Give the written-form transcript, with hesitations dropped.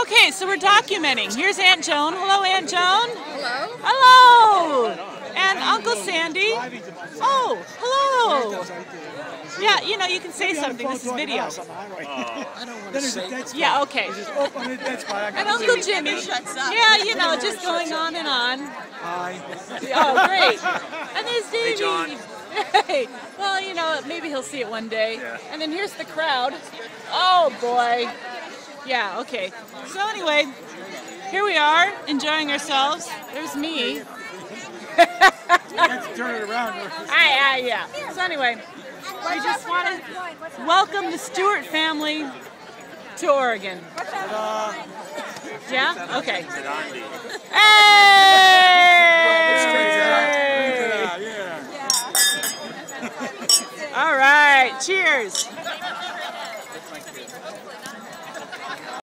Okay, so we're documenting. Here's Aunt Joan. Hello, Aunt Joan. Hello. Hello. And Uncle Sandy. Oh, hello. Yeah, you know, you can say something. This is video. I don't want to say. Yeah, okay. And Uncle Jimmy. Yeah, you know, just going on and on. Hi. Oh, great. And there's Davey. Hey, John. Hey. Well, you know, maybe he'll see it one day. Yeah. And then here's the crowd. Oh, boy. Yeah, okay. So anyway, here we are, enjoying ourselves. There's me. Let's turn it around. Yeah. So anyway, we just want to welcome the Stewart family to Oregon. Yeah? Okay. Hey! All right, cheers.